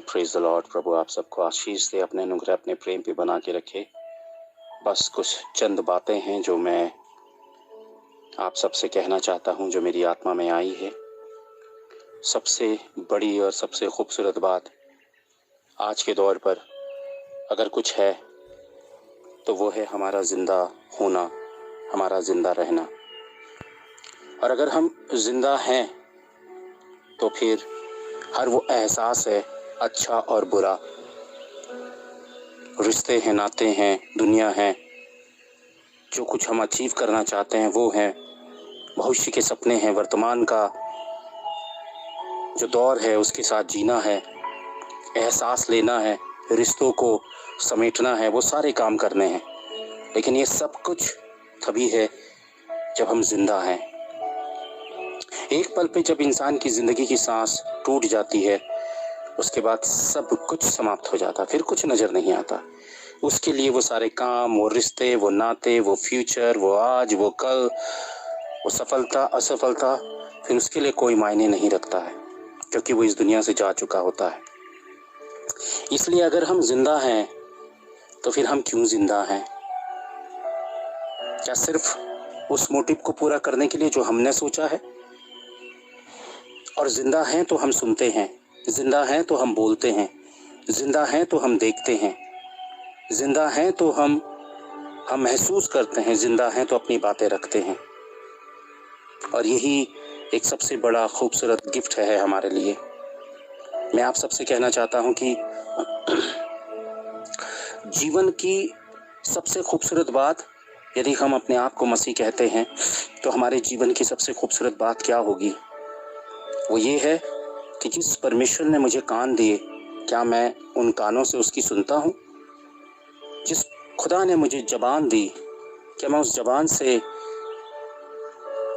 Praise the Lord. प्रभु आप सबको आशीष दे, अपने अनुग्रह अपने प्रेम पे बना के रखे। बस कुछ चंद बातें हैं जो मैं आप सबसे कहना चाहता हूं, जो मेरी आत्मा में आई है। सबसे बड़ी और सबसे खूबसूरत बात आज के दौर पर अगर कुछ है तो वो है हमारा जिंदा होना, हमारा जिंदा रहना। और अगर हम जिंदा हैं तो फिर हर वो एहसास है, अच्छा और बुरा, रिश्ते हैं, नाते हैं, दुनिया है, जो कुछ हम अचीव करना चाहते हैं वो है, भविष्य के सपने हैं, वर्तमान का जो दौर है उसके साथ जीना है, एहसास लेना है, रिश्तों को समेटना है, वो सारे काम करने हैं। लेकिन ये सब कुछ तभी है जब हम जिंदा हैं। एक पल पे जब इंसान की जिंदगी की सांस टूट जाती है, उसके बाद सब कुछ समाप्त हो जाता, फिर कुछ नजर नहीं आता। उसके लिए वो सारे काम, वो रिश्ते, वो नाते, वो फ्यूचर, वो आज, वो कल, वो सफलता, असफलता, फिर उसके लिए कोई मायने नहीं रखता है, क्योंकि वो इस दुनिया से जा चुका होता है। इसलिए अगर हम जिंदा हैं तो फिर हम क्यों जिंदा हैं? क्या सिर्फ उस मोटिव को पूरा करने के लिए जो हमने सोचा है? और जिंदा हैं तो हम सुनते हैं, जिंदा हैं तो हम बोलते हैं, जिंदा हैं तो हम देखते हैं, जिंदा हैं तो हम महसूस करते हैं, जिंदा हैं तो अपनी बातें रखते हैं। और यही एक सबसे बड़ा खूबसूरत गिफ्ट है हमारे लिए। मैं आप सबसे कहना चाहता हूं कि जीवन की सबसे खूबसूरत बात, यदि हम अपने आप को मसीह कहते हैं, तो हमारे जीवन की सबसे खूबसूरत बात क्या होगी? वो ये है कि जिस परमेश्वर ने मुझे कान दिए, क्या मैं उन कानों से उसकी सुनता हूँ? जिस खुदा ने मुझे जबान दी, क्या मैं उस जबान से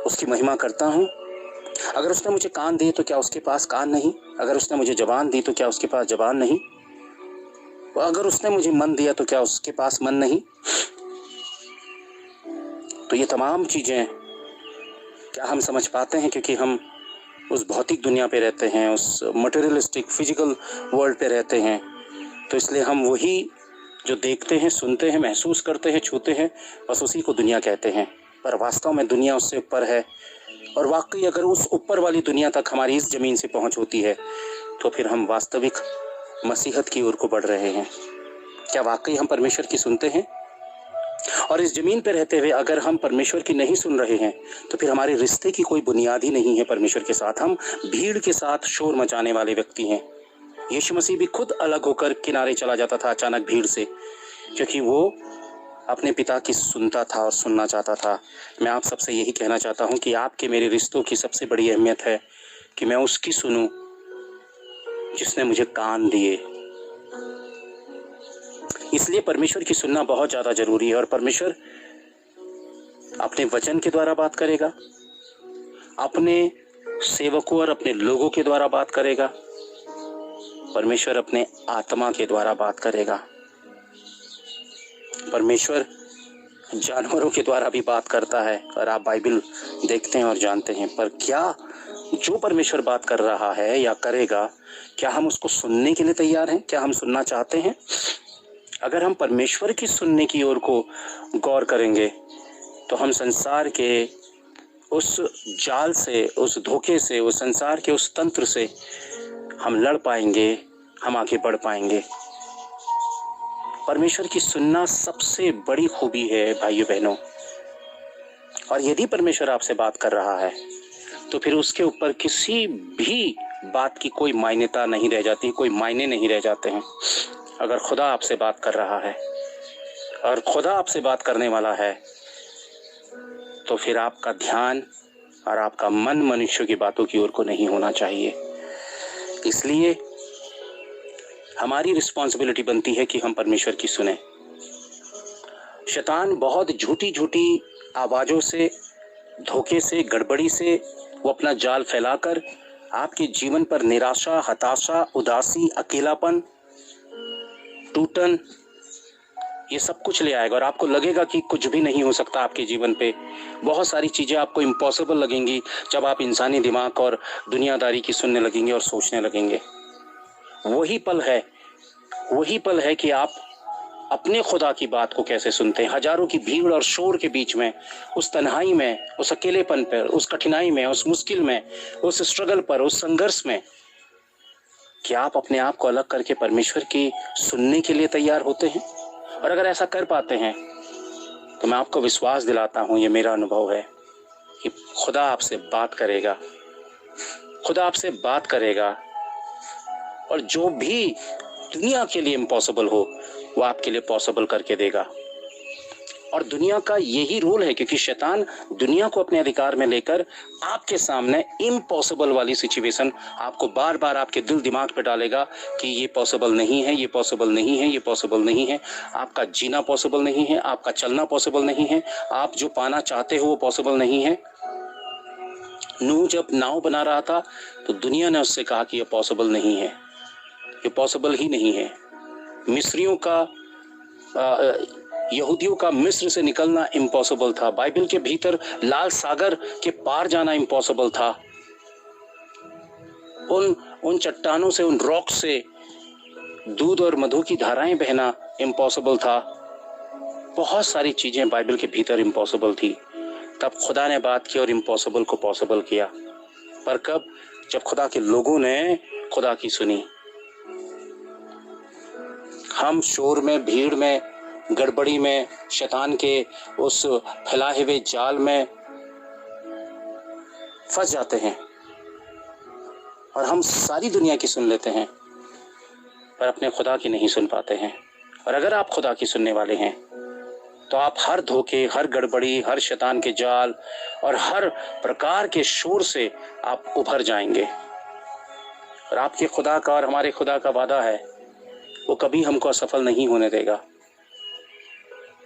उसकी महिमा करता हूँ? अगर उसने मुझे कान दिए तो क्या उसके पास कान नहीं? अगर उसने मुझे जबान दी तो क्या उसके पास जबान नहीं? अगर उसने मुझे मन दिया तो क्या उसके पास मन नहीं? तो ये तमाम चीजें क्या हम समझ पाते हैं? क्योंकि हम उस भौतिक दुनिया पे रहते हैं, उस मटेरियलिस्टिक फिजिकल वर्ल्ड पे रहते हैं, तो इसलिए हम वही जो देखते हैं, सुनते हैं, महसूस करते हैं, छूते हैं, बस उसी को दुनिया कहते हैं। पर वास्तव में दुनिया उससे ऊपर है। और वाकई अगर उस ऊपर वाली दुनिया तक हमारी इस जमीन से पहुंच होती है तो फिर हम वास्तविक मसीहत की ओर को बढ़ रहे हैं। क्या वाकई हम परमेश्वर की सुनते हैं? और इस जमीन पर रहते हुए अगर हम परमेश्वर की नहीं सुन रहे हैं तो फिर हमारे रिश्ते की कोई बुनियाद ही नहीं है परमेश्वर के साथ। हम भीड़ के साथ शोर मचाने वाले व्यक्ति हैं। यीशु मसीह भी खुद अलग होकर किनारे चला जाता था अचानक भीड़ से, क्योंकि वो अपने पिता की सुनता था और सुनना चाहता था। मैं आप सबसे यही कहना चाहता हूं कि आपके मेरे रिश्तों की सबसे बड़ी अहमियत है कि मैं उसकी सुनूं जिसने मुझे कान दिए। इसलिए परमेश्वर की सुनना बहुत ज्यादा जरूरी है। और परमेश्वर अपने वचन के द्वारा बात करेगा, अपने सेवकों और अपने लोगों के द्वारा बात करेगा, परमेश्वर अपने आत्मा के द्वारा बात करेगा। परमेश्वर जानवरों के द्वारा भी बात करता है और आप बाइबल देखते हैं और जानते हैं। पर क्या जो परमेश्वर बात कर रहा है या करेगा, क्या हम उसको सुनने के लिए तैयार हैं? क्या हम सुनना चाहते हैं? अगर हम परमेश्वर की सुनने की ओर को गौर करेंगे तो हम संसार के उस जाल से, उस धोखे से, उस संसार के उस तंत्र से हम लड़ पाएंगे, हम आगे बढ़ पाएंगे। परमेश्वर की सुनना सबसे बड़ी खूबी है भाइयों बहनों। और यदि परमेश्वर आपसे बात कर रहा है तो फिर उसके ऊपर किसी भी बात की कोई मान्यता नहीं रह जाती, कोई मायने नहीं रह जाते हैं। अगर खुदा आपसे बात कर रहा है और खुदा आपसे बात करने वाला है तो फिर आपका ध्यान और आपका मन मनुष्य की बातों की ओर को नहीं होना चाहिए। इसलिए हमारी रिस्पॉन्सिबिलिटी बनती है कि हम परमेश्वर की सुने। शैतान बहुत झूठी झूठी आवाजों से, धोखे से, गड़बड़ी से वो अपना जाल फैलाकर आपके जीवन पर निराशा, हताशा, उदासी, अकेलापन, टूटन, ये सब कुछ ले आएगा। और आपको लगेगा कि कुछ भी नहीं हो सकता आपके जीवन पे। बहुत सारी चीजें आपको इम्पॉसिबल लगेंगी जब आप इंसानी दिमाग और दुनियादारी की सुनने लगेंगे और सोचने लगेंगे। वही पल है कि आप अपने खुदा की बात को कैसे सुनते हैं। हजारों की भीड़ और शोर के बीच में, उस तन्हाई में, उस अकेलेपन पर, उस कठिनाई में, उस मुश्किल में, उस स्ट्रगल पर, उस संघर्ष में, क्या आप अपने आप को अलग करके परमेश्वर की सुनने के लिए तैयार होते हैं? और अगर ऐसा कर पाते हैं तो मैं आपको विश्वास दिलाता हूं, ये मेरा अनुभव है कि खुदा आपसे बात करेगा, खुदा आपसे बात करेगा, और जो भी दुनिया के लिए इम्पॉसिबल हो वो आपके लिए पॉसिबल करके देगा। और दुनिया का यही रोल है, क्योंकि शैतान दुनिया को अपने अधिकार में लेकर आपके सामने इम्पॉसिबल वाली सिचुएशन आपको बार बार आपके दिल दिमाग पे डालेगा कि ये पॉसिबल नहीं है, ये पॉसिबल नहीं है, ये पॉसिबल नहीं है, आपका जीना पॉसिबल नहीं है, आपका चलना पॉसिबल नहीं है, आप जो पाना चाहते हो वो पॉसिबल नहीं है। नूह जब नाव बना रहा था तो दुनिया ने उससे कहा कि ये पॉसिबल नहीं है, ये पॉसिबल ही नहीं है। मिस्रियों का यहूदियों का मिस्र से निकलना इम्पॉसिबल था। बाइबल के भीतर लाल सागर के पार जाना इम्पॉसिबल था। उन चट्टानों से, उन रॉक से दूध और मधु की धाराएं बहना इम्पॉसिबल था। बहुत सारी चीजें बाइबल के भीतर इम्पॉसिबल थी। तब खुदा ने बात की और इम्पॉसिबल को पॉसिबल किया। पर कब? जब खुदा के लोगों ने खुदा की सुनी। हम शोर में, भीड़ में, गड़बड़ी में, शैतान के उस फैलाए हुए जाल में फंस जाते हैं और हम सारी दुनिया की सुन लेते हैं पर अपने खुदा की नहीं सुन पाते हैं। और अगर आप खुदा की सुनने वाले हैं तो आप हर धोखे, हर गड़बड़ी, हर शैतान के जाल और हर प्रकार के शोर से आप उभर जाएंगे। और आपके खुदा का और हमारे खुदा का वादा है, वो कभी हमको असफल नहीं होने देगा।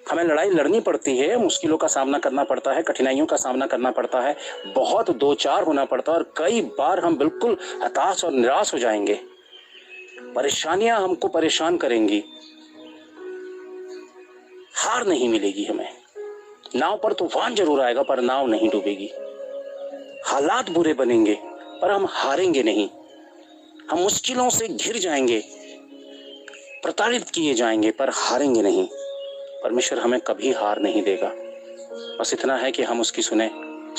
हमें लड़ाई लड़नी पड़ती है, मुश्किलों का सामना करना पड़ता है, कठिनाइयों का सामना करना पड़ता है, बहुत दो चार होना पड़ता है और कई बार हम बिल्कुल हताश और निराश हो जाएंगे। परेशानियां हमको परेशान करेंगी, हार नहीं मिलेगी हमें। नाव पर तूफान जरूर आएगा पर नाव नहीं डूबेगी। हालात बुरे बनेंगे पर हम हारेंगे नहीं। हम मुश्किलों से घिर जाएंगे, प्रताड़ित किए जाएंगे पर हारेंगे नहीं। परमेश्वर हमें कभी हार नहीं देगा। बस इतना है कि हम उसकी सुने,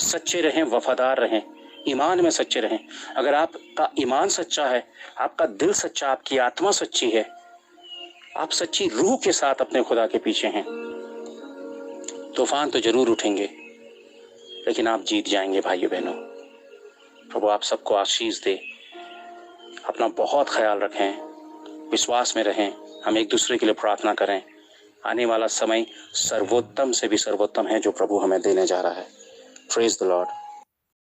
सच्चे रहें, वफादार रहें, ईमान में सच्चे रहें। अगर आपका ईमान सच्चा है, आपका दिल सच्चा, आपकी आत्मा सच्ची है, आप सच्ची रूह के साथ अपने खुदा के पीछे हैं, तूफान तो जरूर उठेंगे लेकिन आप जीत जाएंगे। भाइयों बहनों, प्रभु आप सबको आशीष दे। अपना बहुत ख्याल रखें, विश्वास में रहें, हम एक दूसरे के लिए प्रार्थना करें। आने वाला समय सर्वोत्तम से भी सर्वोत्तम है जो प्रभु हमें देने जा रहा है। Praise the Lord.